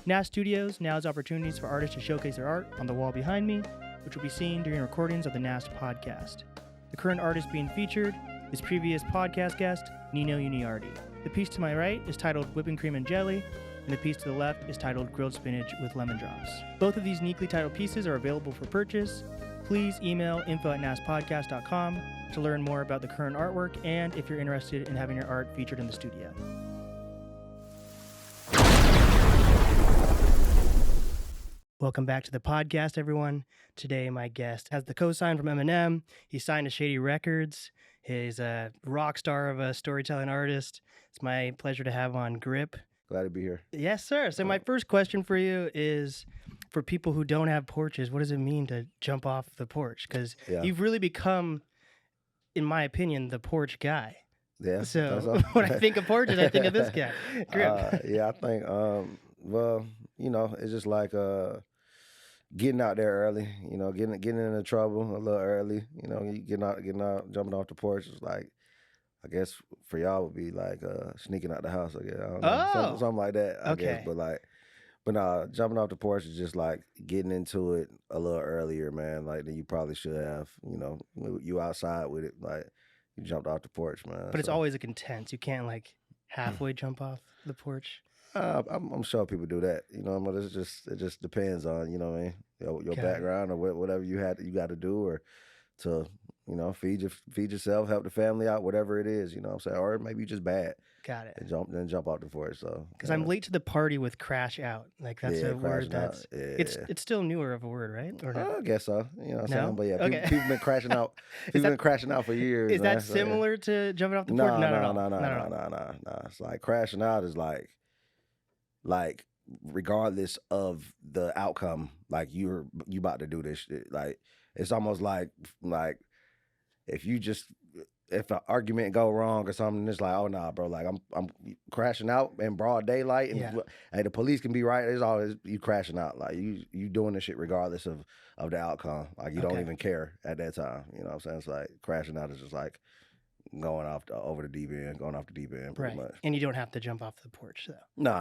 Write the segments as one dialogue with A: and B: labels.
A: NAST Studios now has opportunities for artists to showcase their art on the wall behind me, which will be seen during recordings of the NAST podcast. The current artist being featured is previous podcast guest, Nino Uniardi. The piece to my right is titled Whipping Cream and Jelly, and the piece to the left is titled Grilled Spinach with Lemon Drops. Both of these uniquely titled pieces are available for purchase. Please email info@nastpodcast.com to learn more about the current artwork and if you're interested in having your art featured in the studio. Welcome back to the podcast, everyone. Today, my guest has the co-sign from Eminem. He's signed to Shady Records. He's a rock star of a storytelling artist. It's my pleasure to have on Grip.
B: Glad to be here.
A: Yes, sir. So my first question for you is, for people who don't have porches, what does it mean to jump off the porch? Because you've really become, in my opinion, the porch guy.
B: Yeah.
A: So when I think of porches, I think of this guy, Grip.
B: Yeah, I think, well, you know, it's just like getting out there early, you know, getting into trouble a little early, you know, getting out, jumping off the porch is like, I guess for y'all would be like sneaking out the house, I guess. I don't know. Something like that, I guess. But nah, jumping off the porch is just like getting into it a little earlier, man. Like, than you probably should have, you know, you outside with it, like you jumped off the porch, man.
A: But it's always like intense. You can't like halfway jump off the porch.
B: I'm sure people do that, you know. But it just depends on, you know what I mean, your background or whatever you got to do, or to, you know, feed yourself, help the family out, whatever it is, you know what I'm saying, or maybe you're just bad.
A: Got it.
B: And jump off the porch. So
A: because I'm late to the party with crash out, like that's a word that's it's still newer of a word, right? Or no?
B: I guess so. You know what I'm saying? But yeah,
A: okay.
B: people been crashing out. People been crashing out for years.
A: Is that similar to jumping off the porch?
B: No. It's like crashing out is like regardless of the outcome, like you about to do this shit. Like it's almost like if an argument go wrong or something, it's like, oh nah, bro, like I'm crashing out in broad daylight, and hey, the police can be right. It's always you crashing out, like you doing this shit regardless of the outcome. Like you don't even care at that time. You know what I'm saying? It's like crashing out is just like going off over the deep end, pretty much.
A: And you don't have to jump off the porch, though.
B: No,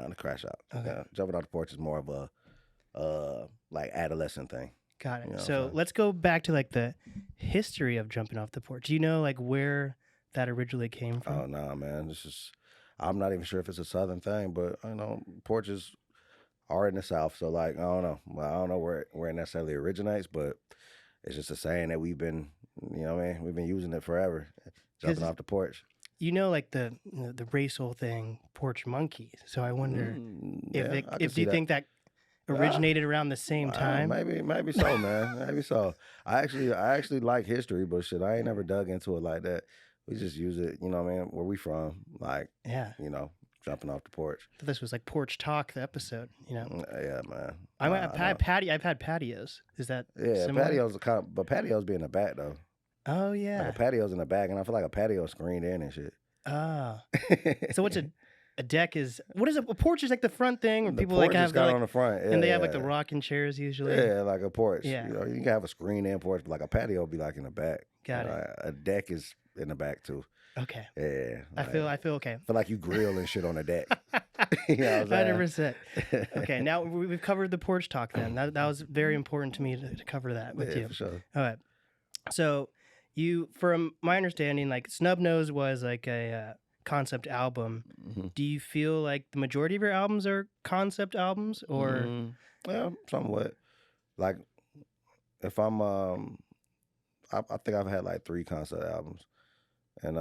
B: to crash out.
A: Okay.
B: Yeah, jumping off the porch is more of a like adolescent thing.
A: Got it.
B: You know
A: so let's go back to like the history of jumping off the porch. Do you know like where that originally came from?
B: Oh no, man. I'm not even sure if it's a Southern thing, but you know, porches are in the South. So like, I don't know. Well, I don't know where it necessarily originates, but it's just a saying that we've been, you know what I mean? We've been using it forever. Jumping off the porch.
A: You know, like the racial thing, porch monkeys. So I wonder if you think that originated around the same time?
B: Maybe so, man. Maybe so. I actually like history, but shit, I ain't never dug into it like that. We just use it, you know what I mean, where we from, like, you know, jumping off the porch.
A: This was like Porch Talk, the episode, you know?
B: Yeah, man.
A: I've had patios. Is that similar?
B: Patios are but patios be in the back, though.
A: Oh, yeah.
B: Like a patio's in the back, and I feel like a patio screened in and shit.
A: Ah. So what's a deck is, what is it? A porch is like the front thing where people like have
B: on the front,
A: and they have like the rocking chairs usually.
B: Yeah, like a porch.
A: Yeah,
B: you know, you can have a screen in porch, but like a patio will be like in the back.
A: Got it.
B: A deck is in the back too.
A: Okay.
B: Yeah.
A: I feel okay.
B: I feel like you grill and shit on the deck. You know what I'm
A: 100%. Okay, now we've covered the porch talk. Then that was very important to me to cover that with you.
B: For sure.
A: All right. So you, from my understanding, like Snub Nose was like a concept album. Mm-hmm. Do you feel like the majority of your albums are concept albums, or
B: yeah, somewhat? Like if I'm I think I've had like 3 concept albums, and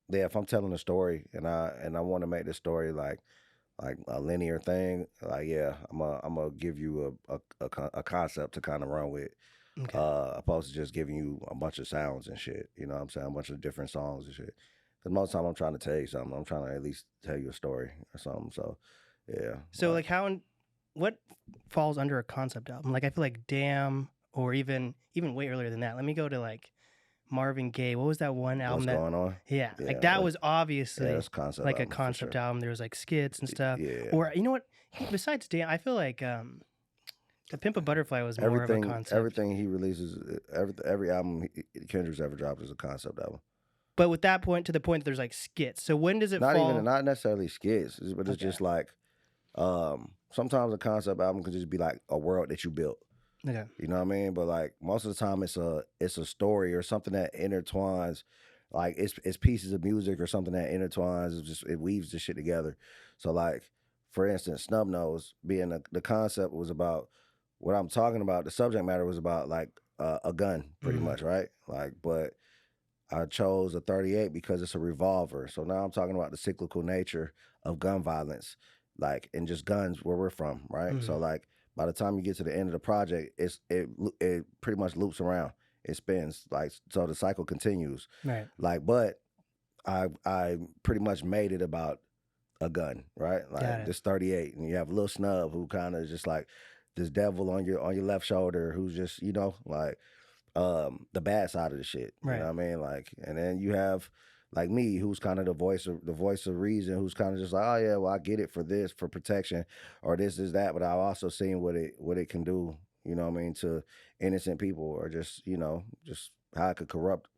B: if I'm telling a story and I want to make the story like a linear thing, like I'm gonna give you a concept to kind of run with. Okay. Opposed to just giving you a bunch of sounds and shit, you know what I'm saying, a bunch of different songs and shit. Because most of the time I'm trying to tell you something. I'm trying to at least tell you a story or something. So, yeah.
A: So, like, what falls under a concept album? Like, I feel like Damn, or even way earlier than that. Let me go to, like, Marvin Gaye. What was that one album?
B: What's Going On?
A: Yeah. Like, that was obviously
B: that's concept
A: like
B: album,
A: a concept album. There was, like, skits and stuff.
B: Yeah.
A: Or, you know what? Besides Damn, I feel like The Pimp a Butterfly was more of a concept.
B: Everything he releases, every album Kendrick's ever dropped is a concept album.
A: But with that point, to the point that there's like skits. So when does it fall?
B: Not necessarily skits, but it's just like sometimes a concept album could just be like a world that you built.
A: Okay.
B: You know what I mean? But like most of the time, it's a story or something that intertwines. Like it's pieces of music or something that intertwines. It weaves the shit together. So like for instance, Snub Nose being the concept was about what I'm talking about. The subject matter was about like a gun, pretty much, right? Like, but I chose a 38 because it's a revolver. So now I'm talking about the cyclical nature of gun violence, like, and just guns where we're from, right? So like by the time you get to the end of the project, it pretty much loops around. It spins, like, so the cycle continues.
A: Right.
B: Like, but I pretty much made it about a gun, right? Like this 38, and you have Lil Snub who kind of just like this devil on your left shoulder who's just, you know, like the bad side of the shit. You know what I mean? Like, and then you have like me, who's kind of the voice of reason, who's kind of just like, oh yeah, well I get it for this, for protection, or this is that, but I've also seen what it can do, you know what I mean, to innocent people, or just, you know, just how it could corrupt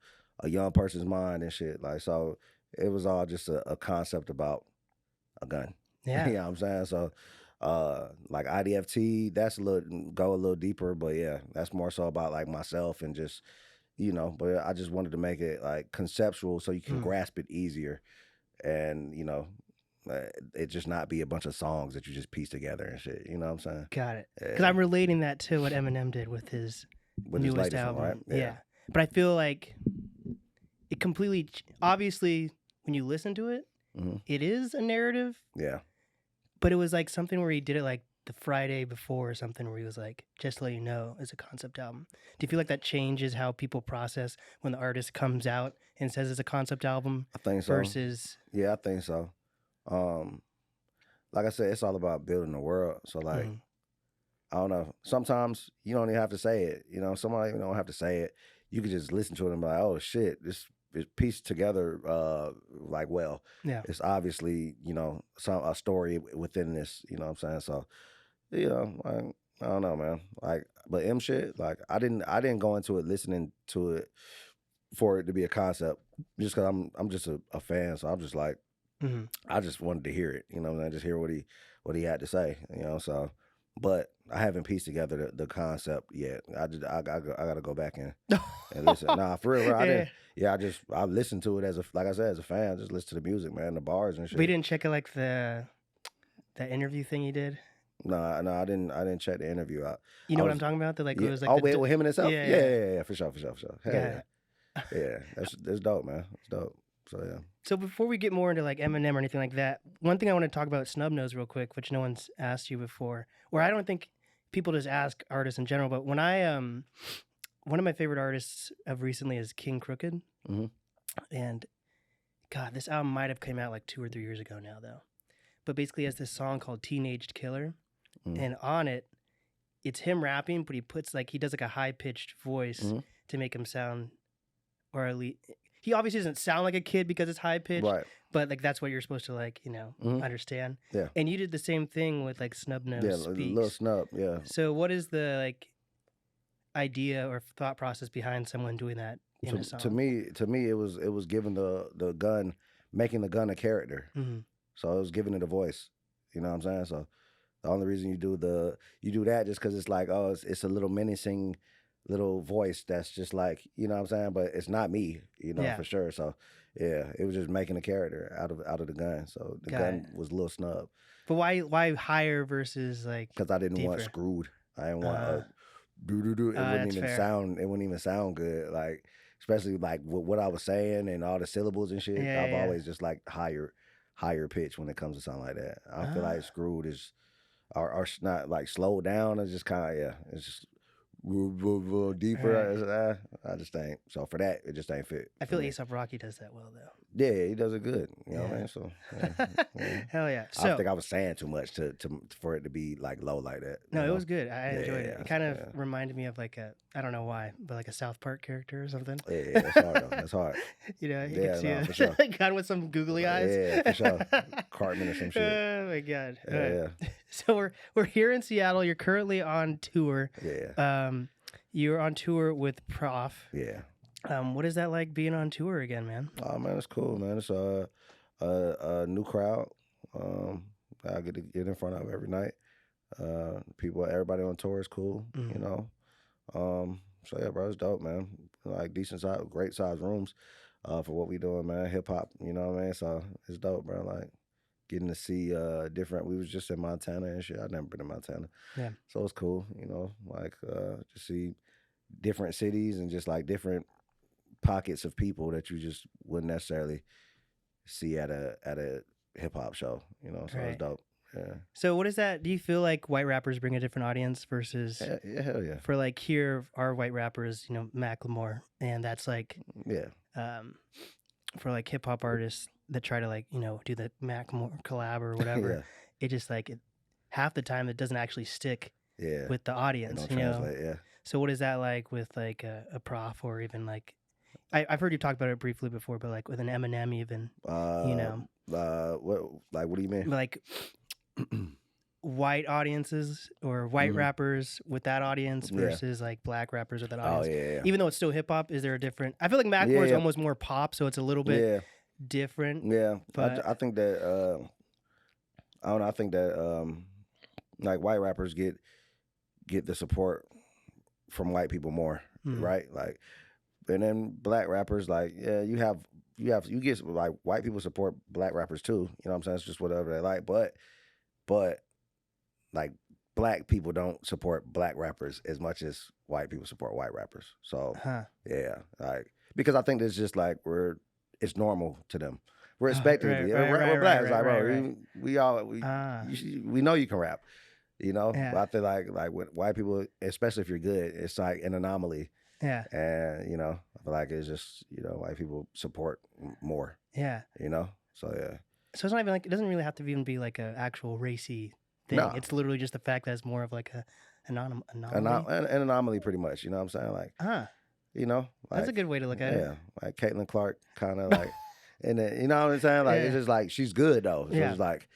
B: a young person's mind and shit. Like, so it was all just a concept about a gun.
A: Yeah.
B: You know what I'm saying? So like IDFT, that's go a little deeper, but yeah, that's more so about like myself and just, you know, but I just wanted to make it like conceptual so you can grasp it easier, and you know, it just not be a bunch of songs that you just piece together and shit. You know what I'm saying?
A: Got it. Because I'm relating that to what Eminem did with his newest album,
B: right?
A: Yeah. But I feel like it completely, obviously, when you listen to it, it is a narrative.
B: Yeah.
A: But it was like something where he did it like the Friday before or something, where he was like, just to let you know, it's a concept album. Do you feel like that changes how people process when the artist comes out and says it's a concept album?
B: I think so.
A: Versus...
B: Yeah, I think so. Like I said, it's all about building the world. So like, I don't know. Sometimes you don't even have to say it. You know, somebody don't have to say it. You can just listen to it and be like, oh shit, this is pieced together like well. Yeah. It's obviously, you know, a story within this, you know what I'm saying? So, you know, I don't know, man. Like, but M shit, like I didn't go into it listening to it for it to be a concept, just because I'm just a fan. So I'm just like, I just wanted to hear it, you know, and just hear what he had to say, you know. So, but I haven't pieced together the concept yet. I gotta go back and listen. Nah, for real, I didn't. Yeah, I listened to it like I said, as a fan. I just listen to the music, man, the bars and shit.
A: But you didn't check it like that interview thing he did?
B: No, I didn't check the interview out.
A: You know what I'm talking about? That like,
B: yeah.
A: It was like
B: with him and himself. Yeah, for sure.
A: Yeah.
B: Yeah, that's dope, man. It's dope. So yeah.
A: So before we get more into like Eminem or anything like that, one thing I want to talk about Snub Nose real quick, which no one's asked you before, or I don't think people just ask artists in general. But when I one of my favorite artists of recently is King Crooked, and God, this album might have came out like 2 or 3 years ago now though. But basically, he has this song called "Teenaged Killer," and on it, it's him rapping, but he does like a high pitched voice to make him sound, or at least. He obviously doesn't sound like a kid because it's high pitched, right? But like that's what you're supposed to like, you know, understand. Yeah. And you did the same thing with like Snub Nose Speaks.
B: Little Snub, yeah.
A: So what is the like idea or thought process behind someone doing that in a song?
B: To me, it was giving the gun, making the gun a character. So it was giving it a voice. You know what I'm saying? So the only reason you do that just because it's like, oh, it's a little menacing little voice that's just like, you know what I'm saying, but it's not me, you know, for sure. So yeah, it was just making a character out of the gun. So the gun was Lil Snub.
A: But why higher versus like?
B: Because I didn't want screwed. I didn't want do. It wouldn't even sound good. Like, especially like what I was saying and all the syllables and shit. I've always just like higher pitch when it comes to something like that. I feel like screwed is or not like slowed down. It's just kind of it's just deeper. I just think so. For that, it just ain't fit.
A: I feel A$AP Rocky does that well though.
B: Yeah, he does it good. You know what I mean? So
A: hell yeah. So,
B: I think I was saying too much for it to be like low like that.
A: No, it was good. I enjoyed it. It kind of reminded me of like I don't know why, but like a South Park character or something.
B: Yeah, that's hard though. That's hard.
A: You know, you can see
B: for sure.
A: God with some googly eyes.
B: Yeah, for sure. Cartman or some shit.
A: Oh my God.
B: Yeah.
A: So we're here in Seattle. You're currently on tour.
B: Yeah.
A: You're on tour with Prof.
B: Yeah.
A: What is that like being on tour again, man?
B: Oh man, it's cool, man. It's a new crowd. I get to get in front of every night. People, everybody on tour is cool, you know. So yeah, bro, it's dope, man. Like decent size, great size rooms, for what we doing, man. Hip hop, you know what I mean? So it's dope, bro. Like getting to see different. We was just in Montana and shit. I've never been in Montana,
A: Yeah.
B: so it's cool, you know. Like to see different cities and just like different pockets of people that you just wouldn't necessarily see at a hip hop show, you know. So
A: Right.
B: it's dope. Yeah.
A: So what is that? Do you feel like white rappers bring a different audience versus
B: Yeah, hell yeah.
A: for like here our white rappers, you know, Macklemore, and that's like
B: Yeah.
A: For like hip hop artists that try to like, you know, do the Macklemore collab or whatever,
B: Yeah.
A: it just like half the time it doesn't actually stick
B: Yeah.
A: with the
B: It
A: audience,
B: don't
A: you know.
B: translate, yeah.
A: So what is that like with like a Prof or even like I've heard you talk about it briefly before, but like with an Eminem even, you know,
B: what do you mean?
A: like white audiences or white rappers with that audience
B: Yeah.
A: versus like black rappers with that
B: Oh
A: audience.
B: yeah.
A: Even though it's still hip hop, is there a different? I feel like Macklemore is
B: Yeah.
A: almost more pop, so it's a little bit
B: Yeah.
A: different.
B: Yeah.
A: But
B: I think that I don't know, I think that like white rappers get the support from white people more, right? Like, and then black rappers, like, yeah, you get like white people support black rappers too. You know what I'm saying? It's just whatever they like, but like black people don't support black rappers as much as white people support white rappers. So yeah, like because I think it's just like it's normal to them. We're expected to be. We're black. It's like, bro, we know you can rap. You know,
A: Yeah.
B: but I feel like with white people, especially if you're good, it's like an anomaly.
A: Yeah.
B: And, you know, I feel like it's just, you know, white people support more.
A: Yeah.
B: You know? So, yeah.
A: So it's not even like, it doesn't really have to even be like an actual racy thing.
B: No.
A: It's literally just the fact that it's more of like an anomaly.
B: An anomaly, pretty much. You know what I'm saying? Like, you know? Like,
A: that's a good way to look at it.
B: Yeah. Like Caitlin Clark kind of like, and you know what I'm saying? Like, it's just like, she's good though. So it's like,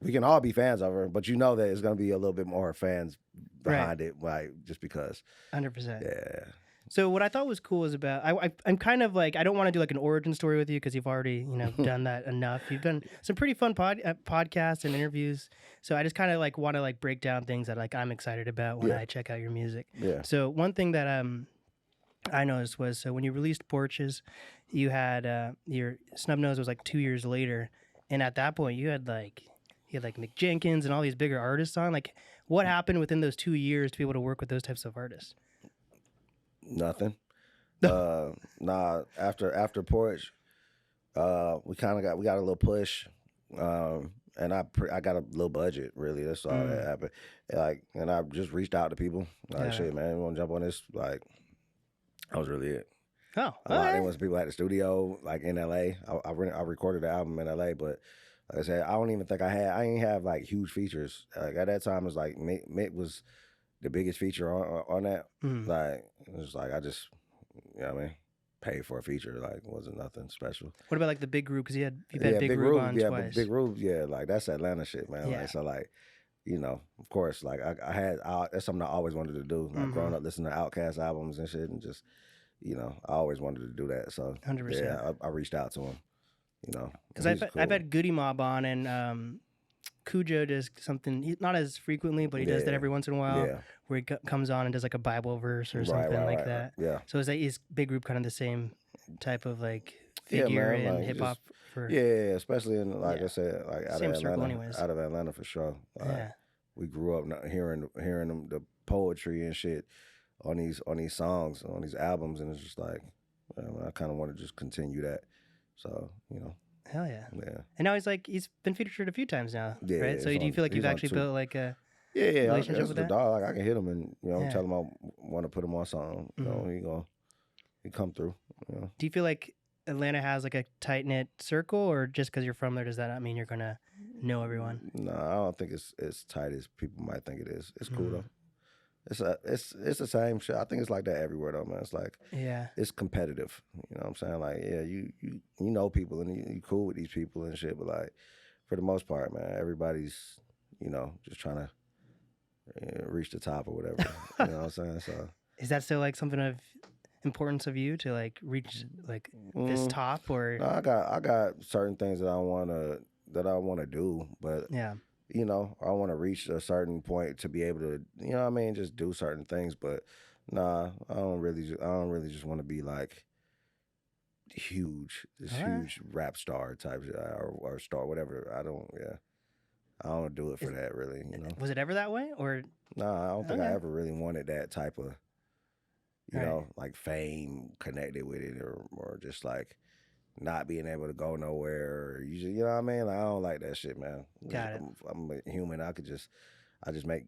B: we can all be fans of her, but you know that it's going to be a little bit more fans behind it, like, just because.
A: 100%.
B: Yeah.
A: So what I thought was cool is about I'm kind of like I don't want to do like an origin story with you because you've already done that enough. You've done some pretty fun podcasts and interviews. So I just kind of like want to like break down things that like I'm excited about when I check out your music.
B: Yeah.
A: So one thing that I noticed was so when you released Porches, you had your Snub Nose was like 2 years later, and at that point you had like Mick Jenkins and all these bigger artists on. Like, what happened within those 2 years to be able to work with those types of artists?
B: Nothing. Nah. After Porch, we got a little push, and I got a little budget. Really, that's all that happened. Like, and I just reached out to people. Like, shit, man, you want to jump on this? Like, that was really it.
A: Oh,
B: There was people at the studio, like in LA. I recorded the album in LA, but. Like I said, I don't even think I ain't have like huge features. Like at that time, it was like Mick was the biggest feature on that. Like it was like I just, you know what I mean, paid for a feature. Like it wasn't nothing special.
A: What about like the Big Group? Because you've had Big Group on twice.
B: Big Rube, yeah, like that's Atlanta shit, man.
A: Yeah.
B: Like, so like, you know, of course, like that's something I always wanted to do. Like growing up listening to Outkast albums and shit, and just, you know, I always wanted to do that. So
A: 100%.
B: Yeah, I reached out to him. You know,
A: because I've had Goody Mob on and Cujo does something not as frequently, but he does that every once in a while where he comes on and does like a Bible verse or something like that.
B: Yeah.
A: So is Big Group kind of the same type of like figure in
B: like
A: hip hop?
B: Especially in like I said, like out of Atlanta for sure. We grew up hearing the poetry and shit on these songs, on these albums, and it's just like I kind of want to just continue that. So, you know.
A: Hell yeah.
B: Yeah.
A: And now he's been featured a few times now, right? So do you feel like you've actually built like a relationship with that?
B: Dog. Like I can hit him and, you know, tell him I want to put him on something. You know, he come through. You know.
A: Do you feel like Atlanta has like a tight-knit circle, or just because you're from there, does that not mean you're going to know everyone?
B: No, I don't think it's as tight as people might think it is. It's cool though. It's the same shit. I think it's like that everywhere though, man. It's like it's competitive. You know what I'm saying? Like, yeah, you know people and you cool with these people and shit, but like for the most part, man, everybody's, you know, just trying to reach the top or whatever. You know what I'm saying? So
A: is that still like something of importance of you to like reach like this top, or?
B: No, I got certain things that I wanna do, but you know, I want to reach a certain point to be able to, you know what I mean, just do certain things. But nah, I don't really just want to be like huge, this
A: All right.
B: huge rap star type or star, whatever. I don't do it for that really, you know.
A: Was it ever that way, or
B: Nah, I don't think I
A: okay?
B: ever really wanted that type of, you
A: Right.
B: know, like fame connected with it, or just like not being able to go nowhere. Or you know what I mean? Like, I don't like that shit, man.
A: Got it.
B: I'm a human. I just make.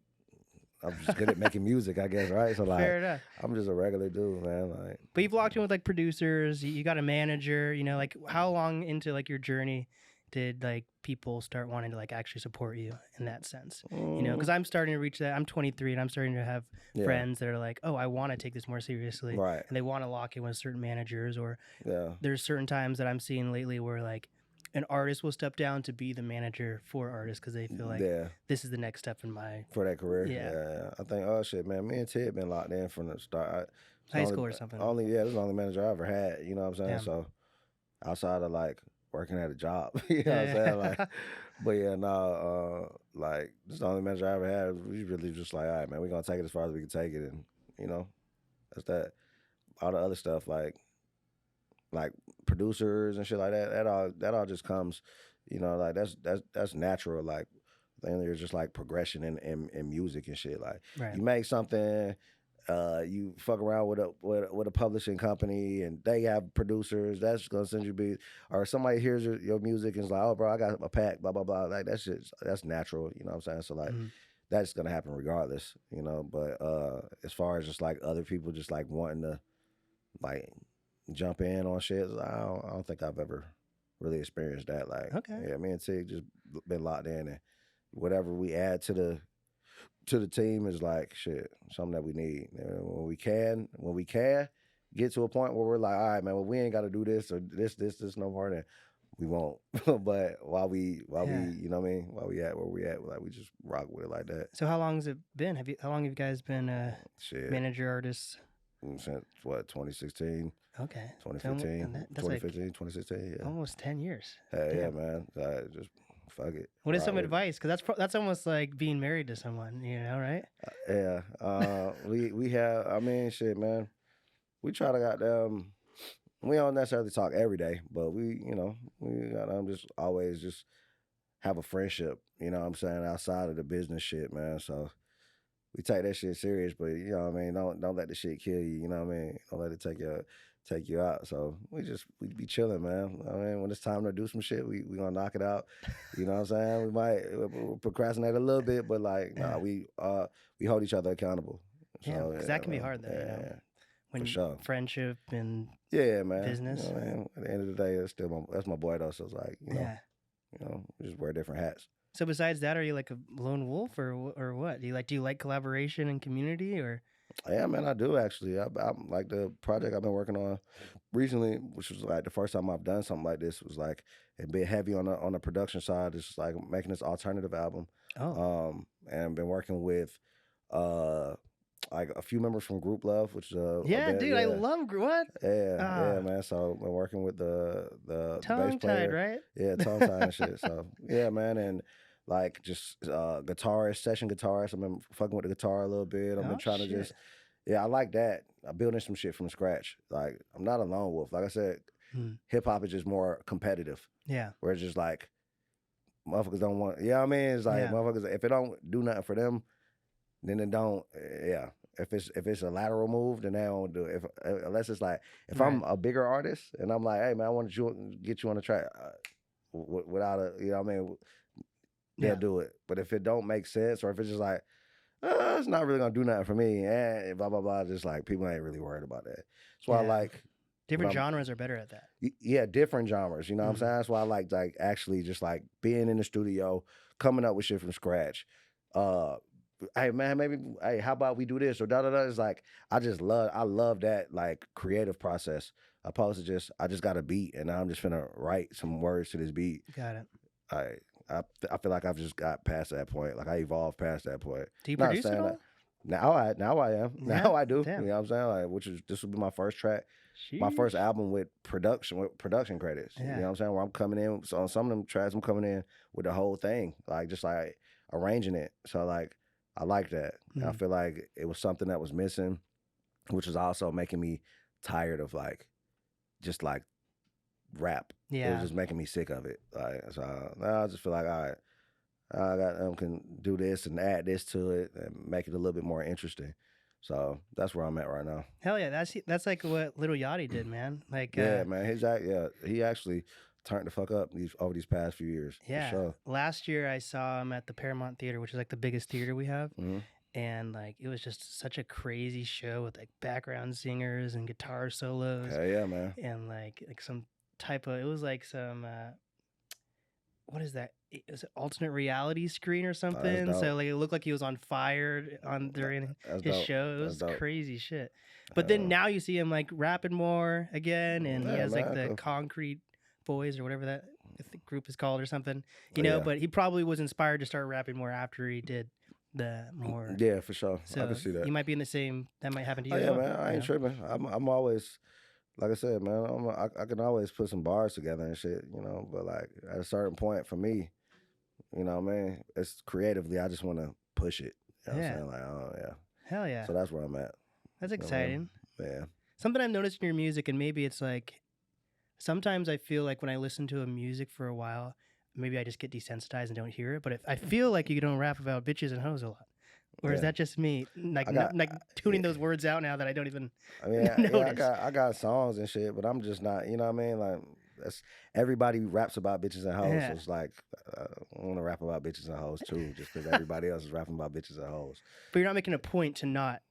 B: I'm just good at making music, I guess, right? So like,
A: Fair enough.
B: I'm just a regular dude, man. Like,
A: But you've walked in with like producers. You got a manager. You know, like how long into like your journey did like people start wanting to like actually support you in that sense? You know, because I'm starting to reach that. I'm 23 and I'm starting to have
B: yeah,
A: friends that are like, oh, I want to take this more seriously,
B: right,
A: and they want to lock in with certain managers. Or
B: yeah,
A: there's certain times that I'm seeing lately where like an artist will step down to be the manager for artists because they feel like
B: yeah.
A: this is the next step in my
B: For that career,
A: Yeah.
B: yeah. I think, oh shit, man, me and Ted been locked in from the start. It's the
A: high
B: only,
A: school or something.
B: this is the only manager I ever had. You know what I'm saying?
A: Damn.
B: So outside of like working at a job, you know what I'm
A: Yeah.
B: saying? Like, but yeah, no, like this is the only manager I ever had. We really just like, all right, man, we're gonna take it as far as we can take it, and you know, that's that. All the other stuff, like producers and shit like that, that all just comes, you know, like that's natural. Like, then there's just like progression in music and shit. Like,
A: Right.
B: you make something. You fuck around with a publishing company and they have producers that's gonna send you beats, or somebody hears your music and is like, oh bro, I got a pack, blah blah blah. Like that's natural, you know what I'm saying? So like that's gonna happen regardless, you know. But as far as just like other people just like wanting to like jump in on shit, I don't think I've ever really experienced that. Like,
A: Okay.
B: yeah, me and Tig just been locked in, and whatever we add to the team is like shit, something that we need. And when we can get to a point where we're like, all right, man, well, we ain't got to do this or this no more, then we won't. But while we, you know what I mean, while we at where we at, like we just rock with it like that.
A: So how long has it been? How long have you guys been
B: Shit,
A: manager artists?
B: since what 2016.
A: Okay.
B: 2015,
A: That's like
B: 2016, yeah.
A: almost 10 years.
B: Hey, yeah,
A: Damn.
B: man. Just fuck it.
A: What is
B: Ride
A: some
B: with it.
A: advice? Because that's almost like being married to someone, you know, right?
B: Yeah. We have. I mean, shit, man. We try to goddamn. We don't necessarily talk every day, but we goddamn just always just have a friendship. You know what I'm saying, outside of the business shit, man. So we take that shit serious, but you know what I mean. Don't let the shit kill you. You know what I mean. Don't let it take you out. So we be chilling, man. I mean, when it's time to do some shit, we gonna knock it out. You know what I'm saying? We'll procrastinate a little bit, but like, nah, we hold each other accountable.
A: Yeah,
B: So,
A: because that can be
B: man,
A: hard though, you know.
B: yeah,
A: When
B: for sure.
A: friendship and
B: Yeah, man.
A: business.
B: You know, man. At the end of the day, that's my boy though. So it's like,
A: Yeah.
B: We just wear different hats.
A: So besides that, are you like a lone wolf or what? Do you like collaboration and community or?
B: Yeah, man, I do actually. I'm like the project I've been working on recently, which was like the first time I've done something like this, was like a bit heavy on the production side. It's like making this alternative album.
A: Oh.
B: And been working with like a few members from Group Love, which is
A: Yeah, dude,
B: yeah.
A: I love what?
B: Yeah, man. So been working with the bass
A: Tongue
B: player,
A: tied, right?
B: yeah, tongue tied and shit. So yeah, man, and like just session guitarist. I've been fucking with the guitar a little bit. I've been trying to just, yeah, I like that. I'm building some shit from scratch. Like, I'm not a lone wolf. Like I said, hip hop is just more competitive.
A: Yeah.
B: Where it's just like motherfuckers don't want. You know what I mean? It's like motherfuckers, if it don't do nothing for them, then it don't. Yeah. If it's a lateral move, then they don't do it. Unless it's like, if I'm a bigger artist and I'm like, hey man, I want to get you on the track, without a, you know what I mean, they'll do it. But if it don't make sense, or if it's just like, it's not really gonna do nothing for me, and blah blah blah, just like people ain't really worried about that. That's why I like
A: different genres are better at that.
B: Yeah, different genres. You know what I'm saying? That's why I like actually just like being in the studio, coming up with shit from scratch. Hey man, maybe how about we do this or da da da. It's like I love that like creative process. Opposed to I just got a beat and now I'm just finna write some words to this beat.
A: Got it.
B: I feel like I've just got past that point. Like I evolved past that point.
A: Do you produce it all?
B: Now I am.
A: Yeah?
B: Now I do.
A: Damn.
B: You know what I'm saying? Like, this would be my first track. My first album with production credits. You know what I'm saying? Where I'm coming in, so on some of them tracks I'm coming in with the whole thing. Like just like arranging it. So like I like that. And I
A: Mm.
B: feel like it was something that was missing, which was also making me tired of like just like rap. It was
A: Yeah.
B: just making me sick of it. Like so now I just feel like all right, I got can do this and add this to it and make it a little bit more interesting. So that's where I'm at right now.
A: Hell yeah, that's like what Little Yachty did, man. Like,
B: Yeah, man. He actually turned the fuck up over these past few years.
A: yeah.
B: For sure.
A: Last year I saw him at the Paramount Theater, which is like the biggest theater we have,
B: hmm
A: and like it was just such a crazy show with like background singers and guitar solos,
B: Hell yeah, man.
A: and like some type of, it was like some what is that? It was an alternate reality screen or something.
B: dope.
A: So like it looked like he was on fire during
B: That's
A: his
B: dope.
A: show. It
B: That's
A: was
B: dope.
A: crazy shit. But then now you see him like rapping more again, and he
B: Yeah,
A: has like
B: man,
A: the
B: 'cause-
A: Concrete Boys or whatever that group is called or something. You know,
B: Yeah.
A: but he probably was inspired to start rapping more after he did the more.
B: Yeah, for sure.
A: So
B: I can see that.
A: you might be in the same. That might happen to you.
B: Oh
A: as
B: yeah,
A: well,
B: man. I
A: you
B: ain't
A: know?
B: tripping. I'm always, like I said, man. I can always put some bars together and shit, you know. But like at a certain point for me, you know what I mean? It's creatively, I just want to push it. You know what
A: Yeah.
B: I'm saying? Like, oh yeah.
A: Hell yeah,
B: So that's where I'm at.
A: that's
B: You know what I
A: exciting.
B: mean? Yeah.
A: Something I've noticed in your music, and maybe it's like sometimes I feel like when I listen to a music for a while, maybe I just get desensitized and don't hear it. But if I feel like you don't rap about bitches and hoes a lot, or is
B: Yeah.
A: that just me like
B: got-
A: like tuning
B: yeah.
A: those words out now that I don't even?
B: I mean, I
A: Notice.
B: got songs and shit, but I'm just not, you know what I mean? Like, that's everybody raps about bitches and hoes.
A: Yeah.
B: So it's like, I want to rap about bitches and hoes too, just because everybody else is rapping about bitches and hoes.
A: But you're not making a point to not.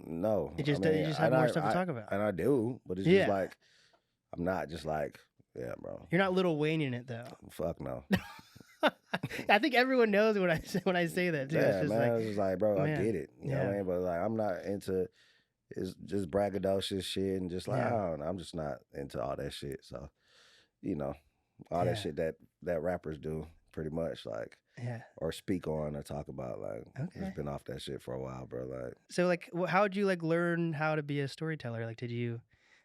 B: No,
A: It just
B: I mean,
A: you just have
B: and
A: more stuff to
B: I-
A: talk about.
B: and I do, but it's
A: Yeah.
B: just like, I'm not just like, yeah, bro,
A: You're not Lil Wayne in it though.
B: fuck no.
A: I think everyone knows when I say that too.
B: Yeah,
A: It's just
B: man,
A: like,
B: it's just like, bro,
A: man,
B: I get it, you know what
A: yeah.
B: I mean? But like, I'm not into, it's just braggadocious shit and just like,
A: Yeah.
B: I don't know, I'm just not into all that shit. So, you know, all
A: Yeah.
B: that shit that rappers do, pretty much, like,
A: yeah.
B: or speak on or talk about, like,
A: Okay.
B: it's been off that shit for a while, bro. Like,
A: So like, how would you like learn how to be a storyteller? Like, did you,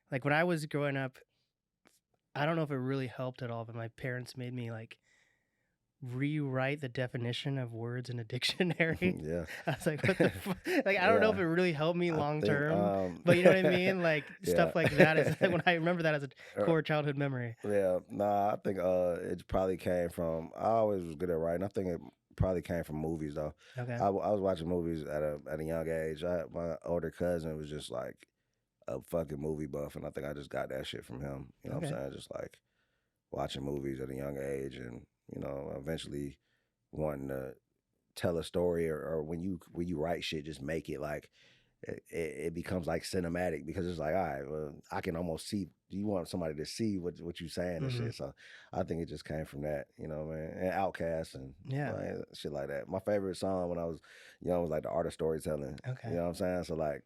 A: like when I was growing up, I don't know if it really helped at all, but my parents made me like rewrite the definition of words in a dictionary.
B: yeah.
A: I was like, what the fuck? Like, I don't know if it
B: Yeah.
A: really helped me
B: I
A: long
B: think,
A: term, but you know what I mean? Like stuff
B: Yeah.
A: like that is like when I remember that as a
B: Uh,
A: core childhood memory.
B: Yeah, nah, I think it probably came from, I always was good at writing. I think it probably came from movies though.
A: Okay.
B: I was watching movies at a young age. My older cousin was just like a fucking movie buff, and I think I just got that shit from him. You know what I'm
A: Okay.
B: saying? Just like watching movies at a young age, and you know, eventually wanting to tell a story, or when you write shit, just make it like it becomes like cinematic, because it's like, all right, well, I can almost see. You want somebody to see what you're saying and
A: Mhm.
B: shit. So I think it just came from that, you know, man. And Outkast and
A: Yeah.
B: like, shit like that. My favorite song when I was young was like The Art of Storytelling.
A: Okay.
B: You know what I'm saying? So like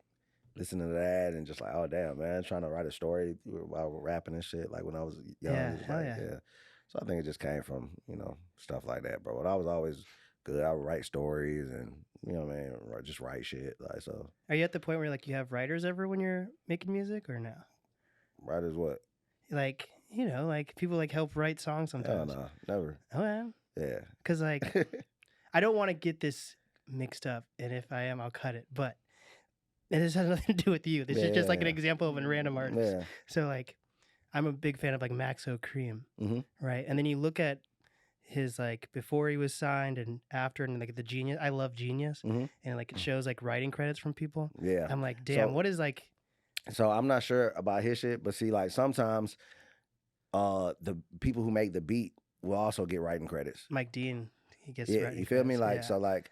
B: listening to that and just like, oh damn, man, trying to write a story while rapping and shit. Like when I was young,
A: Yeah,
B: it was
A: hell
B: like,
A: yeah.
B: So I think it just came from, you know, stuff like that, bro. But I was always good. I would write stories and, you know what I mean, just write shit. Like, so
A: Are you at the point where like you have writers ever when you're making music or no?
B: writers what?
A: Like, you know, like people like help write songs
B: Hell
A: sometimes.
B: no, never.
A: Oh yeah.
B: Yeah.
A: Because like I don't want to get this mixed up, and if I am, I'll cut it. But this has nothing to do with you. This is just like an
B: Yeah.
A: example of a random artist.
B: Yeah.
A: So like, I'm a big fan of like Maxo Cream,
B: Mhm.
A: right? And then you look at his like before he was signed and after, and like the Genius. I love Genius,
B: Mhm.
A: and like it shows like writing credits from people.
B: Yeah.
A: I'm like, damn,
B: So-
A: what is like?
B: So I'm not sure about his shit, but see, like sometimes the people who make the beat will also get writing credits.
A: Mike Dean, he gets
B: Yeah,
A: writing
B: you feel me?
A: credits,
B: Like
A: yeah.
B: so, like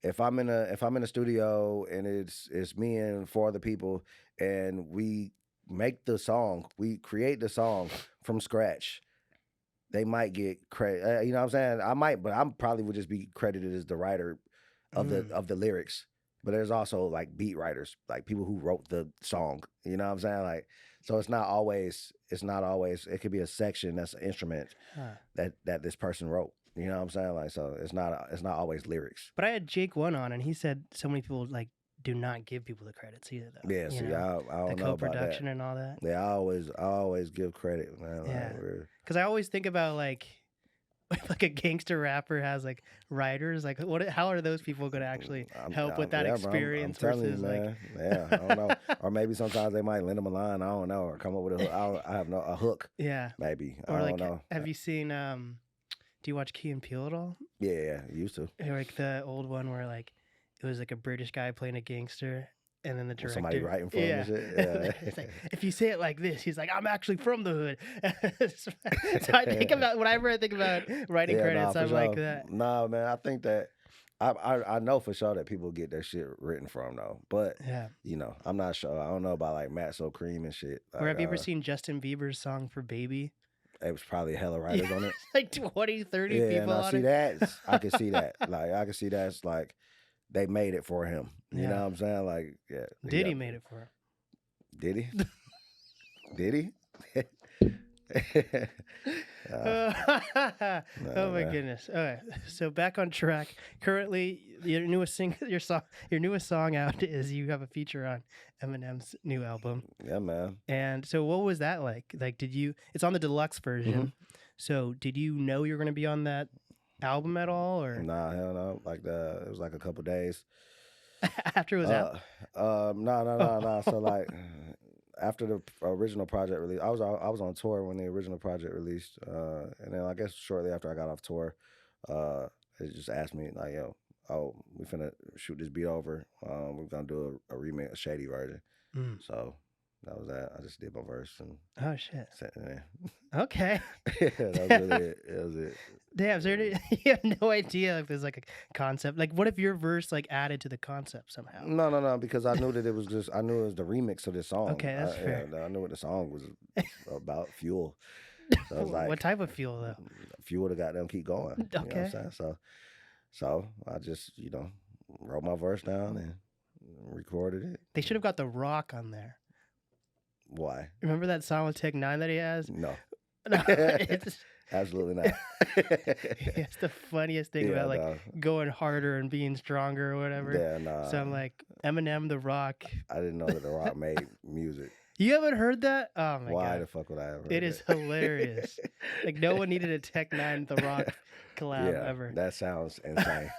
B: if I'm in a studio and it's me and 4 other people, and we make the song, we create the song from scratch, they might get credit. You know what I'm saying? I might, but I'm probably would just be credited as the writer of the lyrics. But there's also like beat writers, like people who wrote the song. You know what I'm saying? Like, so it's not always. It could be a section that's an instrument
A: Huh.
B: that this person wrote. You know what I'm saying? Like, so it's not always lyrics.
A: But I had Jake One on, and he said so many people like do not give people the credits either, though.
B: Yeah,
A: you
B: see,
A: know?
B: I don't
A: The
B: know about that.
A: co-production and all that.
B: Yeah, I always give credit, man. Like,
A: Yeah.
B: we're-
A: Because I always think about like, if like a gangster rapper has like writers, like what? How are those people going to actually help with that experience
B: bro, I'm telling
A: versus
B: you, man.
A: like?
B: Yeah, I don't know. Or maybe sometimes they might lend them a line. I don't know, or come up with a hook. I have no a hook.
A: Yeah.
B: Maybe
A: Or
B: I
A: like,
B: don't know.
A: have you seen? Do you watch Key and Peele at all?
B: Yeah, used to.
A: Or like the old one where like it was like a British guy playing a gangster, and then the director,
B: Somebody writing for him and shit. Yeah.
A: It's like, if you say it like this, he's like, I'm actually from the hood. So I think about whenever I think about writing credits, I'm like that.
B: Nah, man, I think that I know for sure that people get their shit written from though, but
A: Yeah.
B: you know, I'm not sure. I don't know about like Matt So Cream and shit.
A: Or have you ever seen Justin Bieber's song for Baby?
B: It was probably hella writers on it.
A: Like 20, 30
B: Yeah,
A: people
B: and
A: on
B: see
A: it.
B: that. I can see that. Like I can see that's like they made it for him. You know what I'm saying? Like, yeah.
A: Diddy made it for him.
B: Did he? Did he?
A: Oh my goodness. Okay, so back on track. Currently, your newest song out is you have a feature on Eminem's new album.
B: Yeah, man.
A: And so, what was that like? Like, it's on the deluxe version.
B: Mm-hmm.
A: So, did you know you were going to be on that album at all, or
B: Nah, hell no. Like it was like a couple days
A: after it was out?
B: No. So like. After the original project release, I was on tour when the original project released, and then I guess shortly after I got off tour, they just asked me like, "Yo, we finna shoot this beat over. We're gonna do a remix, a Shady version." So that was that. I just did my verse and
A: oh shit,
B: sent it in.
A: Okay,
B: that was really it. That was it.
A: Damn, so you have no idea if there's like a concept. Like, what if your verse like added to the concept somehow?
B: No, because I knew that it was I knew it was the remix of this song.
A: Okay, that's fair.
B: I knew what the song was about, fuel. So I was like,
A: what type of fuel though?
B: Fuel to goddamn keep going.
A: Okay.
B: You know what I'm saying? So I just, wrote my verse down and recorded it.
A: They should have got The Rock on there.
B: Why?
A: Remember that song with Tech 9 that he has?
B: No.
A: It's
B: absolutely not.
A: It's the funniest thing about going harder and being stronger or whatever.
B: Yeah, nah.
A: So I'm like, Eminem, The Rock.
B: I didn't know that The Rock made music.
A: You haven't heard that? Oh my god!
B: Why the fuck would I ever?
A: It is hilarious. Like no one needed a Tech 9 The Rock collab ever.
B: That sounds insane.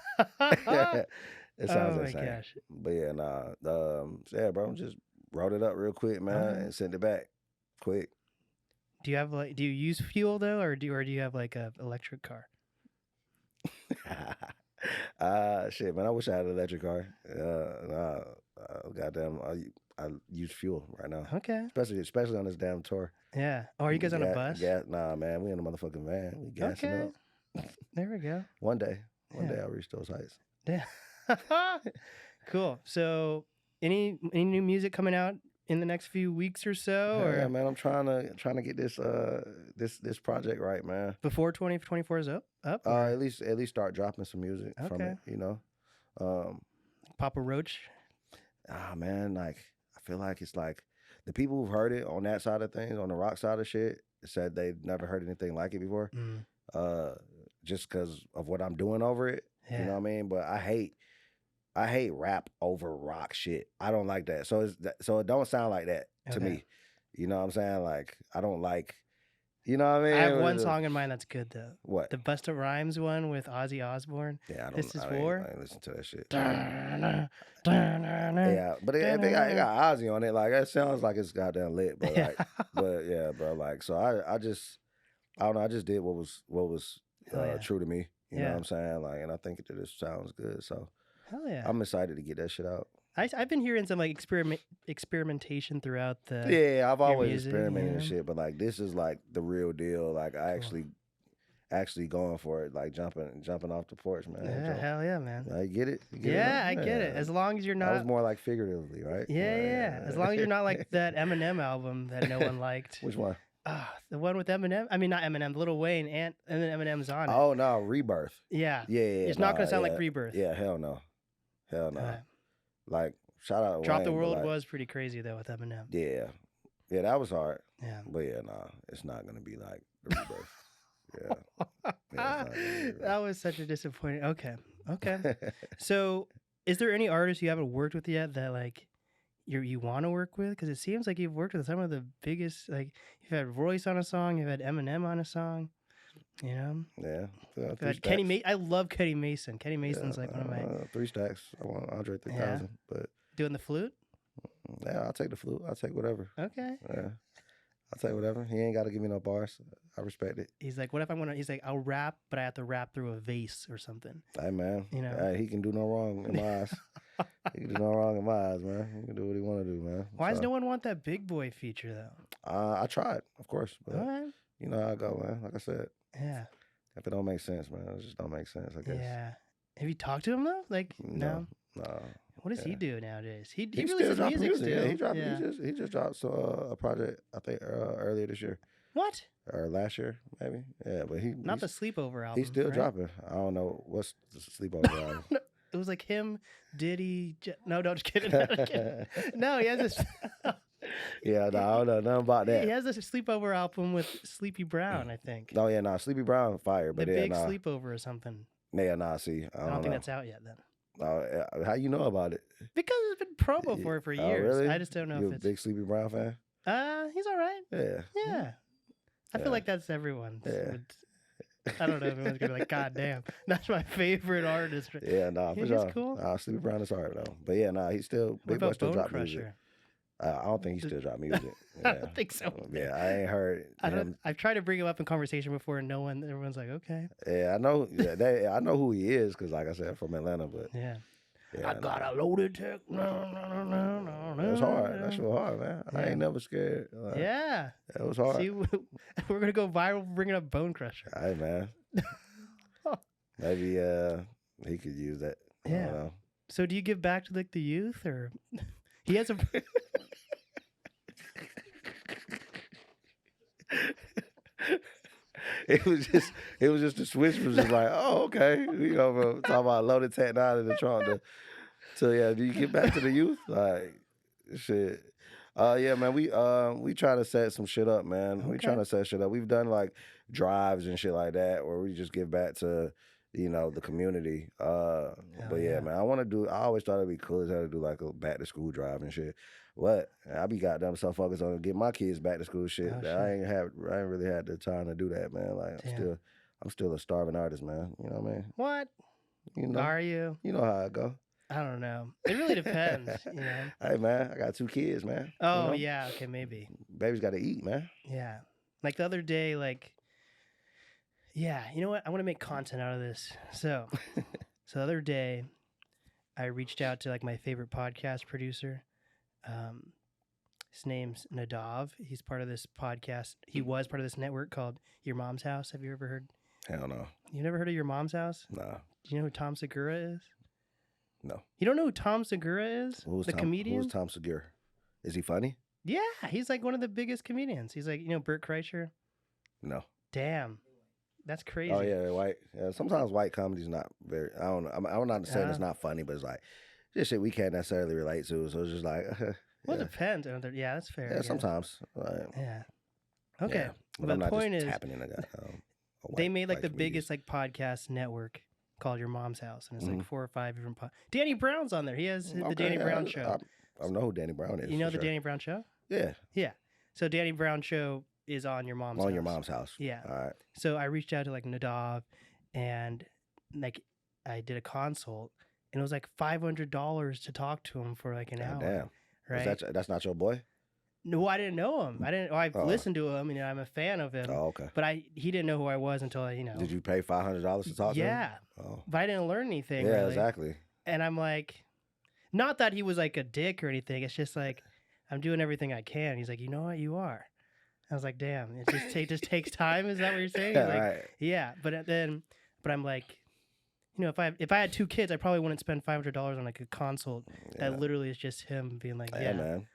B: It sounds insane. Oh my gosh! But yeah, bro, just wrote it up real quick, man, and sent it back quick.
A: Do you use fuel though, or do you have like a electric car?
B: Shit, man, I wish I had an electric car. Goddamn, I use fuel right now.
A: Okay.
B: Especially on this damn tour.
A: Yeah. Oh, are you guys on a bus?
B: Nah, man, we in a motherfucking van. We gassing up.
A: There we go.
B: One day I'll reach those heights.
A: Yeah. Cool. So, any new music coming out in the next few weeks or so?
B: Yeah, man, I'm trying to get this project right, man.
A: Before 2024 is up?
B: At least start dropping some music from it,
A: Papa Roach.
B: Man, like I feel like it's like the people who've heard it on that side of things, on the rock side of shit, said they've never heard anything like it before. Just because of what I'm doing over it. Yeah. You know what I mean? But I hate rap over rock shit. I don't like that. So it don't sound like that to me. You know what I'm saying? Like I don't like. You know what I mean?
A: I have one song in mind that's good though.
B: What?
A: The Busta Rhymes one with Ozzy Osbourne.
B: Yeah,
A: This Is War.
B: I ain't listen to that shit.
A: Yeah,
B: but it got Ozzy on it. Like that sounds like it's goddamn lit. But but yeah, bro. Like so, I don't know. I just did what was true to me. You know what I'm saying? Like, and I think that this sounds good. So
A: hell yeah,
B: I'm excited to get that shit out.
A: I've been hearing some like experimentation throughout the.
B: Yeah, I've always experimented and shit, but like this is like the real deal. Like I actually going for it, like jumping off the porch, man.
A: Yeah, hell yeah, man.
B: I get it.
A: I get it. As long as you're not.
B: That was more like figuratively, right?
A: Yeah. As long as you're not like that Eminem album that no one liked.
B: Which one?
A: The one with Eminem. I mean, not Eminem. Lil Wayne and then Eminem's on it.
B: Oh no, Rebirth.
A: Yeah.
B: Yeah.
A: It's not gonna sound like Rebirth.
B: Yeah, hell no. Like shout out to
A: Drop
B: Wayne,
A: the World was pretty crazy though with Eminem.
B: Yeah, that was hard.
A: Yeah,
B: but it's not gonna be like the Rebirth.
A: That was such a disappointing. Okay. So, is there any artists you haven't worked with yet that like you want to work with? Because it seems like you've worked with some of the biggest. Like you've had Royce on a song, you've had Eminem on a song. You know?
B: Yeah.
A: I love Kenny Mason. Kenny Mason's like one of my
B: 3 stacks. I want Andre 3000, but
A: doing the flute.
B: yeah, I'll take the flute. I'll take whatever.
A: Okay.
B: Yeah. I'll take whatever. He ain't got to give me no bars. I respect it.
A: He's like, what if I'm gonna? He's like, I'll rap, but I have to rap through a vase or something.
B: Hey man,
A: You know,
B: hey, he can do no wrong in my eyes. He can do no wrong in my eyes, man. He can do what he want to do, man.
A: Why does no one want that big boy feature though?
B: I tried, of course, but
A: All right.
B: you know how I go, man. Like I said,
A: Yeah.
B: if it don't make sense, man, it just don't make sense. I guess.
A: Yeah. Have you talked to him though? Like no. What does he do nowadays? He releases music still.
B: Yeah, he just dropped a project I think earlier this year.
A: What?
B: Or last year, maybe. Yeah, but
A: not the sleepover album.
B: He's still
A: right?
B: dropping. I don't know what's the sleepover album.
A: No, it was like him, Diddy. No, just kidding. No, just kidding. No, he has this.
B: Yeah, no, I don't know nothing about that.
A: He has this sleepover album with Sleepy Brown, I think.
B: Oh yeah, Sleepy Brown fire, but
A: the big sleepover or something.
B: Yeah, see, I don't
A: think that's out yet then.
B: How you know about it?
A: Because it's been promo for years.
B: Really?
A: I just don't know
B: you
A: if
B: a
A: it's
B: big Sleepy Brown fan.
A: He's all right.
B: Yeah.
A: Yeah. I feel like that's everyone's.
B: Yeah.
A: I don't know. Everyone's gonna be like, God damn, that's my favorite artist.
B: Yeah, for sure.
A: He's cool.
B: Sleepy Brown is hard though. But yeah, he's still
A: Big Boy still drop music.
B: I don't think he still drop music. Yeah.
A: I don't think so.
B: Yeah, I ain't heard.
A: I've tried to bring him up in conversation before, and everyone's like, okay.
B: Yeah, I know. Yeah, I know who he is because, like I said, from Atlanta. But
A: yeah, I got a loaded tech. No.
B: It's hard. That's so hard, man. Yeah. I ain't never scared.
A: Yeah,
B: it was hard.
A: See, we're gonna go viral bringing up Bone Crusher.
B: Hey, man. Maybe he could use that.
A: Yeah.
B: I don't know.
A: So, do you give back to like the youth, or he has a?
B: It was just the switch was just like, oh, okay. You know, bro, talking about loaded tech 9 in the trunk. So yeah, do you get back to the youth? Like, shit. Yeah, man, we try to set some shit up, man. Okay. We trying to set shit up. We've done like drives and shit like that where we just give back to, the community. But yeah, man, I always thought it'd be cool as hell to do like a back to school drive and shit. What? I be goddamn so focused on get my kids back to school shit. That I ain't really had the time to do that, man. Like I'm still a starving artist, man. You know what I mean?
A: What? Are you?
B: You know how I go.
A: I don't know. It really depends,
B: Hey, man, I got 2 kids, man.
A: Oh, yeah. Okay, maybe.
B: Baby's got to eat, man.
A: Yeah. Like the other day, yeah, you know what? I want to make content out of this. So the other day, I reached out to like my favorite podcast producer. His name's Nadav. He's part of this podcast. He was part of this network called Your Mom's House. Have you ever heard?
B: Hell no.
A: You never heard of Your Mom's House?
B: No.
A: Do you know who Tom Segura is?
B: No.
A: You don't know who Tom Segura is? Comedian?
B: Who's Tom Segura? Is he funny?
A: Yeah, he's like one of the biggest comedians. He's like, Bert Kreischer?
B: No.
A: Damn. That's crazy.
B: Oh, yeah, white. Yeah, sometimes white comedy's not very, I don't know. I'm not saying it's not funny, but it's like, just shit we can't necessarily relate to. So it's just like,
A: well, it depends. Yeah, that's fair.
B: Yeah, sometimes.
A: Yeah. Okay.
B: Yeah,
A: but the point is, they made like the biggest like podcast network called Your Mom's House, and it's like 4 or 5 different Danny Brown's on there. He has the Danny Brown Show.
B: I know who Danny Brown is.
A: You know the Danny Brown Show?
B: Yeah.
A: Yeah. So Danny Brown Show is on Your Mom's House.
B: On Your Mom's House.
A: Yeah.
B: All right.
A: So I reached out to like Nadav, and like I did a consult, and it was like $500 to talk to him for like an hour.
B: Damn.
A: Right.
B: That's not your boy?
A: No, I didn't know him. I've listened to him. I'm a fan of him.
B: Oh, okay.
A: But he didn't know who I was until
B: Did you pay $500 to talk to him?
A: Yeah. Oh. But I didn't learn anything.
B: Yeah,
A: really.
B: Exactly.
A: And I'm like, not that he was like a dick or anything. It's just like I'm doing everything I can. He's like, you know what, you are. I was like, damn. It just takes time. Is that what you're saying?
B: Yeah.
A: Like,
B: right.
A: Yeah. But I'm like, if I had 2 kids, I probably wouldn't spend $500 on like a consult that literally is just him being like,
B: yeah, man.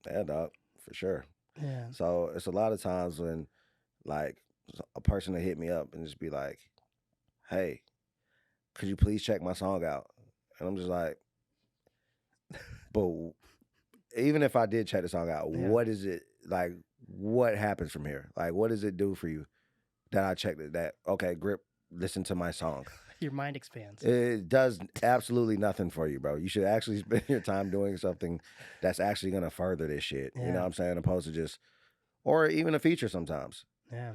B: Yeah, dog, for sure.
A: Yeah.
B: So it's a lot of times when like a person will hit me up and just be like, hey, could you please check my song out? And I'm just like, but even if I did check the song out, what is it like? What happens from here? Like, what does it do for you that I checked it? That, okay, Grip, listen to my song.
A: Your mind expands.
B: It does absolutely nothing for you, bro. You should actually spend your time doing something that's actually going to further this shit. Yeah. You know what I'm saying? Opposed to just, or even a feature sometimes.
A: Yeah.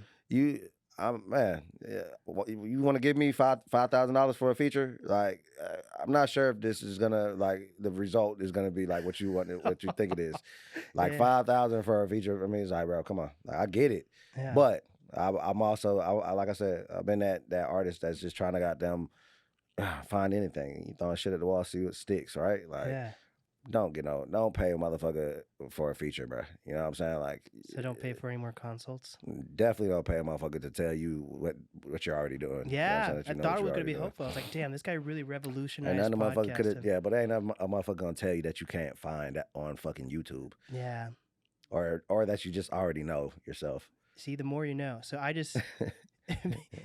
B: man, yeah, you want to give me $5,000 for a feature? Like, I'm not sure if this is gonna like the result is gonna be like what you want, what you think it is. Like
A: Yeah.
B: 5,000 for a feature. I mean, it's like, bro, come on. Like, I get it,
A: Yeah.
B: but I'm also, like I said, I've been that artist that's just trying to goddamn find anything. You throwing shit at the wall, see what sticks, right? Like,
A: Yeah.
B: don't pay a motherfucker for a feature, bro. You know what I'm saying? Like,
A: So don't pay for any more consults.
B: definitely don't pay a motherfucker to tell you what you're already doing.
A: Yeah,
B: you know what I'm saying? That
A: I
B: you know
A: thought
B: what
A: it was
B: you're
A: gonna be
B: already doing.
A: hopeful. I was like, damn, this guy really revolutionized
B: And none of the motherfucker could have,
A: podcasting.
B: yeah, but ain't a motherfucker gonna tell you that you can't find that on fucking YouTube,
A: Yeah.
B: or that you just already know yourself.
A: See, the more you know. So I just,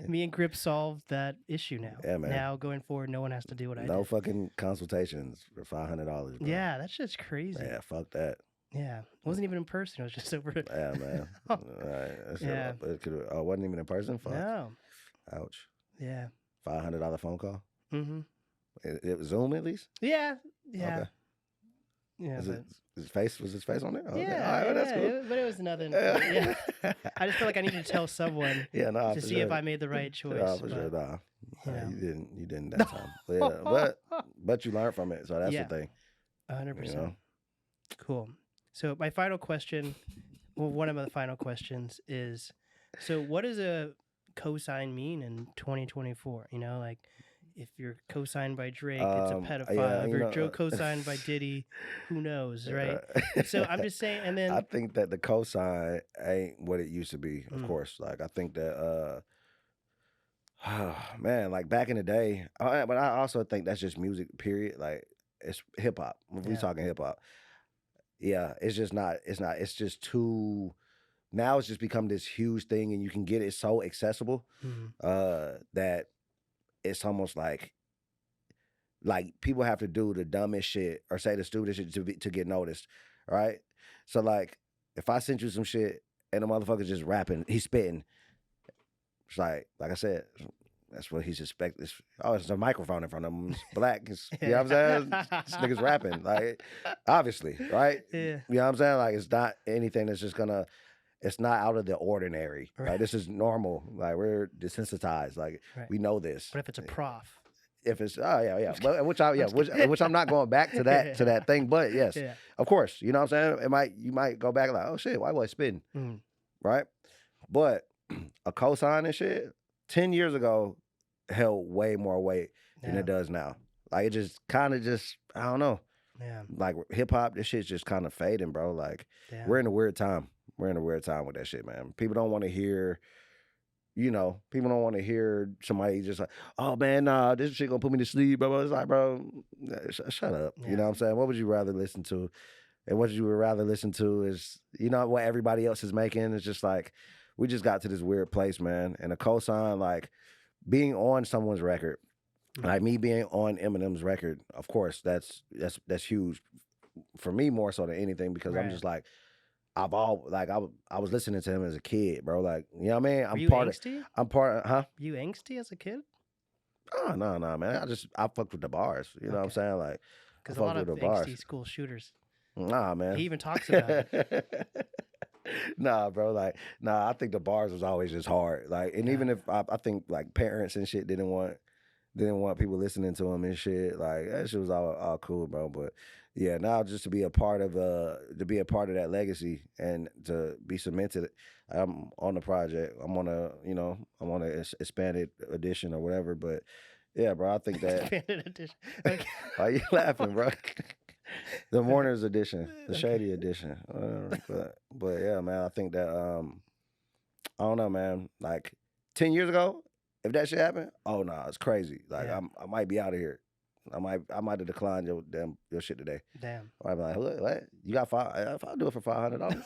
A: me and Grip solved that issue now.
B: Yeah, man.
A: Now going forward, no one has to do what I
B: No
A: did.
B: fucking consultations for $500. Bro.
A: Yeah, that's just crazy.
B: Yeah, fuck that.
A: Yeah. It wasn't even in person. It was just over.
B: Yeah, man.
A: Yeah.
B: It wasn't even in person. Fuck.
A: No.
B: Ouch.
A: Yeah.
B: $500 phone call.
A: Mm-hmm.
B: It was Zoom at least.
A: Yeah. Yeah.
B: Okay.
A: Yeah.
B: Was
A: But,
B: his face on there? Okay.
A: yeah.
B: All right, well, that's
A: yeah,
B: cool.
A: but it was nothing. Yeah. I just feel like I needed to tell someone
B: Yeah, no,
A: to
B: for
A: see
B: sure.
A: if I made the right choice.
B: No, for
A: but,
B: sure. Nah.
A: you know.
B: You didn't that time. But, yeah, but you learned from it, so that's
A: Yeah.
B: the thing.
A: 100%.
B: You know?
A: Cool. So my final question, well, one of the final questions is, so what does a cosign mean in 2024? You know, like if you're co-signed by Drake, it's a pedophile.
B: Yeah,
A: if
B: you
A: you're
B: know,
A: co-signed by Diddy, who knows, right? So I'm just saying, and then
B: I think that the cosign ain't what it used to be, of
A: Mm.
B: course. Like I think that man, like back in the day, but I also think that's just music, period. Like it's hip hop. If we
A: Yeah.
B: talking hip hop. Yeah, it's just too now it's just become this huge thing and you can get it so accessible that it's almost like people have to do the dumbest shit or say the stupidest shit to get noticed, right? So like if I sent you some shit and the motherfucker's just rapping, he's spitting, it's like I said, that's what he's expecting. It's a microphone in front of him. It's black. You know what I'm saying? This nigga's rapping. Like, obviously, right?
A: Yeah.
B: You know what I'm saying? Like, it's not anything that's just gonna, it's not out of the ordinary.
A: Right.
B: Like, this is normal. Like, we're desensitized. Like,
A: Right.
B: we know this.
A: But if it's a prof,
B: If it's, but, which I'm not going back to that thing, but yes,
A: yeah.
B: of course. You know what I'm saying? You might go back like, oh shit, why was I spitting? Right? But a cosign and shit, 10 years ago held way more weight than it does now. Like it just kind of I don't know.
A: Yeah.
B: Like hip hop, this shit's just kind of fading, bro. Like we're in a weird time. We're in a weird time with that shit, man. People don't want to hear, people don't want to hear somebody just like, oh man, nah, this shit gonna put me to sleep, bro. It's like, bro, shut up.
A: Yeah.
B: You know what I'm saying? What would you rather listen to? And what you would rather listen to is, what everybody else is making. It's just like, we just got to this weird place, man. And a cosign, like being on someone's record, like me being on Eminem's record, of course, that's huge for me more so than anything because I'm just like, I was listening to him as a kid, bro. Like, you know what I mean?
A: Were you angsty?
B: Huh?
A: You angsty as a kid?
B: Oh, no, man. I fucked with the bars. You know what I'm saying? Like,
A: because a lot of angsty school shooters.
B: Nah, man.
A: He even talks about it.
B: Nah, bro. Like, I think the bars was always just hard. Like, and even if I think like parents and shit didn't want people listening to him and shit. Like that shit was all cool, bro. But yeah, now just to be a part of that legacy and to be cemented. I'm on the project. I'm on a expanded edition or whatever. But yeah, bro. I think that
A: Expanded edition. Okay.
B: Why you laughing, bro? The Mourners edition, the Shady edition. But yeah, man, I think that I don't know, man. Like 10 years ago, if that shit happened, oh no, it's crazy. Like I might be out of here. I might have declined your shit today.
A: Damn.
B: I'd be like, what? You got if I'll do it for $500.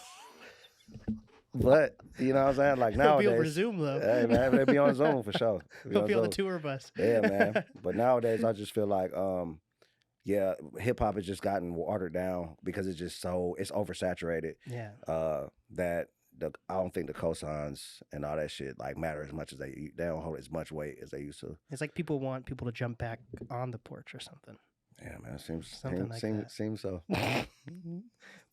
B: But you know what I'm saying? Like nowadays,
A: he'll be over Zoom though.
B: Hey man, they'll be on Zoom for sure.
A: He'll be on the tour bus.
B: Yeah, man. But nowadays, I just feel like yeah, hip hop has just gotten watered down because it's just it's oversaturated.
A: Yeah.
B: That I don't think the cosigns and all that shit like matter as much as they don't hold as much weight as they used to.
A: It's like people want people to jump back on the porch or something.
B: Yeah, man, it seems so.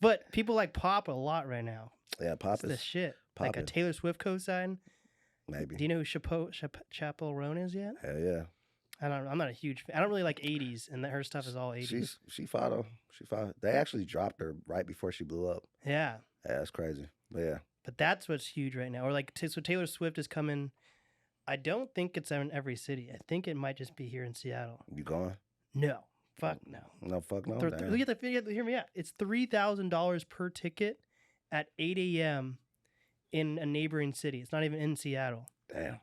A: But people like pop a lot right now.
B: Yeah, pop
A: it's the shit. Like a Taylor Swift cosign.
B: Maybe.
A: Do you know who Chappell Roan is yet?
B: Hell yeah.
A: I'm not a huge fan. I don't really like 80s, and her stuff is all 80s.
B: She fought though. She fought. They actually dropped her right before she blew up.
A: Yeah.
B: Yeah, that's crazy. But yeah.
A: But that's what's huge right now. Or like, so Taylor Swift is coming. I don't think it's in every city. I think it might just be here in Seattle.
B: You going?
A: No. Fuck no.
B: No, fuck no.
A: You have to hear me out. It's $3,000 per ticket at 8 a.m. in a neighboring city. It's not even in Seattle.
B: Damn.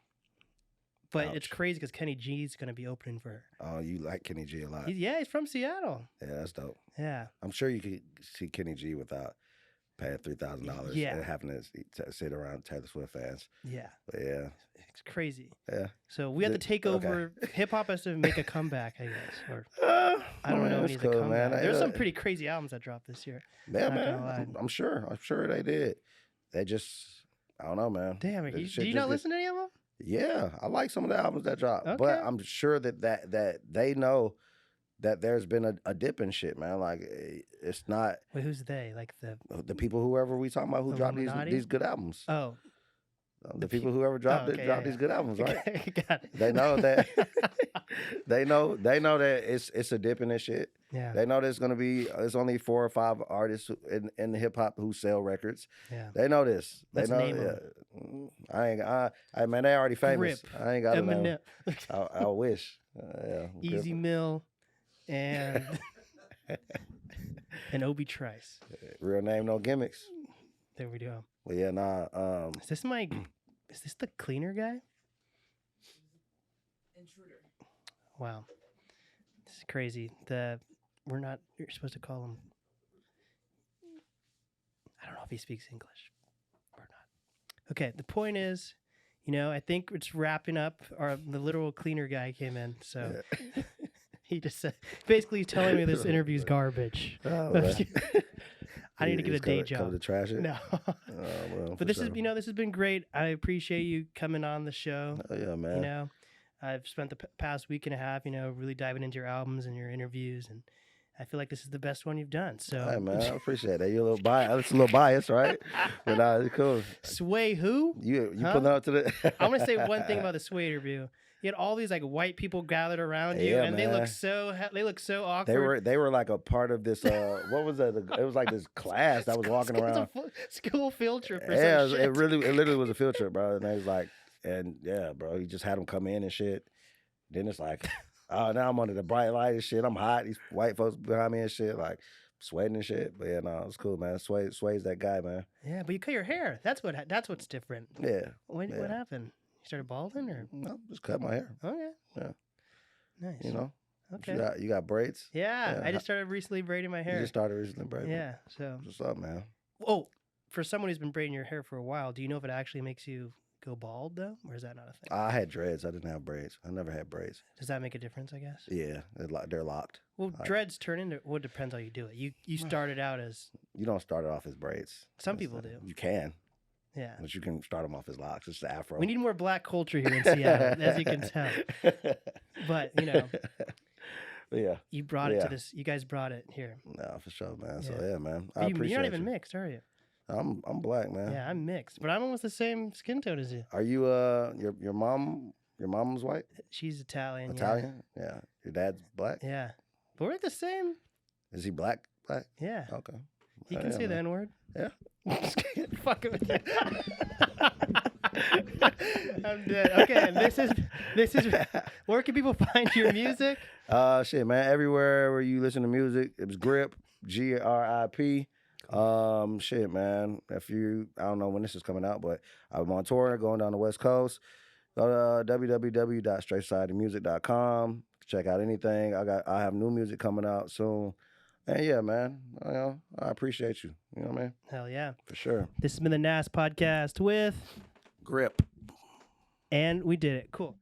A: But
B: Ouch.
A: it's crazy because Kenny G's going to be opening for her.
B: Oh, you like Kenny G a lot.
A: He's from Seattle.
B: Yeah, that's dope.
A: Yeah.
B: I'm sure you could see Kenny G without paying $3,000 and having to sit around Taylor Swift fans.
A: Yeah.
B: But yeah.
A: It's crazy.
B: Yeah.
A: So we have to take over. Hip hop has to make a comeback, I guess. Or I don't know if it needs a comeback.
B: Man.
A: There's some pretty crazy albums that dropped this year.
B: Yeah, man. I'm sure they did. They just, I don't know, man.
A: Damn it. Do you not listen to any of them?
B: Yeah, I like some of the albums that dropped,
A: Okay.
B: but I'm sure that they know that there's been a dip in shit, man. Like it's not.
A: Wait, who's they? Like
B: the people, whoever we talking about, who dropped these good albums.
A: Oh,
B: the people whoever dropped these good albums, right?
A: Got it.
B: They know that. they know that it's a dip in this shit.
A: Yeah.
B: They know there's only 4 or 5 artists in the hip hop who sell records.
A: Yeah.
B: They know this.
A: Let's name them.
B: Man, they already famous.
A: Grip.
B: I ain't got to
A: Eminem.
B: know. I wish. Yeah.
A: Easy Mill and Obi Trice.
B: Real name, no gimmicks.
A: There we go.
B: Well, yeah, nah.
A: Is this the cleaner guy?
C: Intruder.
A: Wow. This is crazy. You're supposed to call him. I don't know if he speaks English or not. Okay, the point is, I think it's wrapping up. The literal cleaner guy came in, so he just said, basically telling me this interview's garbage.
B: Oh,
A: I need to get a day job.
B: Come to trash it?
A: No.
B: Well,
A: but this this has been great. I appreciate you coming on the show.
B: Oh, yeah, man.
A: I've spent the past week and a half, really diving into your albums and your interviews, and I feel like this is the best one you've done. So,
B: hey, man, I appreciate that. You're a little biased. It's a little biased, right? But it's cool.
A: Sway who?
B: You put up to the.
A: I want to say one thing about the Sway interview. You had all these like white people gathered around you, and
B: man.
A: they look so awkward.
B: They were like a part of this. What was that? It was like this class that was walking around.
A: School field trip. Or
B: some
A: shit.
B: It literally was a field trip, bro. And they was like, bro, he just had them come in and shit. Then it's like, oh, now I'm under the bright light and shit. I'm hot. These white folks behind me and shit, like sweating and shit. But yeah, no, it's cool, man. Sway's that guy, man.
A: Yeah, but you cut your hair. That's what's different.
B: Yeah.
A: What happened? You started balding or?
B: No, just cut my hair.
A: Okay.
B: Yeah.
A: Nice.
B: Okay. You got braids?
A: Yeah, I just started recently braiding my hair.
B: You just started recently braiding?
A: Yeah. So.
B: What's up, man?
A: Oh, for someone who's been braiding your hair for a while, do you know if it actually makes you go bald though, or is that not a thing?
B: I had dreads. I didn't have braids. I never had braids.
A: Does that make a difference? I guess.
B: Yeah, they're locked.
A: Well, dreads turn into. Well, it depends how you do it. You started out as.
B: You don't start it off as braids.
A: Some people do.
B: You can.
A: Yeah.
B: But you can start them off as locks. It's the afro.
A: We need more black culture here in Seattle, as you can tell. But
B: yeah.
A: You brought it to this. You guys brought it here.
B: No, for sure, man.
A: Yeah.
B: So yeah, man. I appreciate
A: You're not even mixed, are you?
B: I'm black, man.
A: Yeah, I'm mixed, but I'm almost the same skin tone as you.
B: Are you your mom's white?
A: She's Italian.
B: Italian? Yeah. Your dad's black?
A: Yeah. But we're the same.
B: Is he black? Black?
A: Yeah.
B: Okay.
A: He can say the N-word.
B: Yeah.
A: Fuck it with you. I'm dead. Okay, this is where can people find your music?
B: Shit, man. Everywhere where you listen to music, it was Grip, GRIP. Shit, man. I don't know when this is coming out, but I'm on tour going down the West Coast. Go to www.straightsidedmusic.com. Check out anything. I have new music coming out soon. And yeah, man, I appreciate you. You know what I mean?
A: Hell yeah.
B: For sure.
A: This has been the NAST podcast with
B: Grip.
A: And we did it. Cool.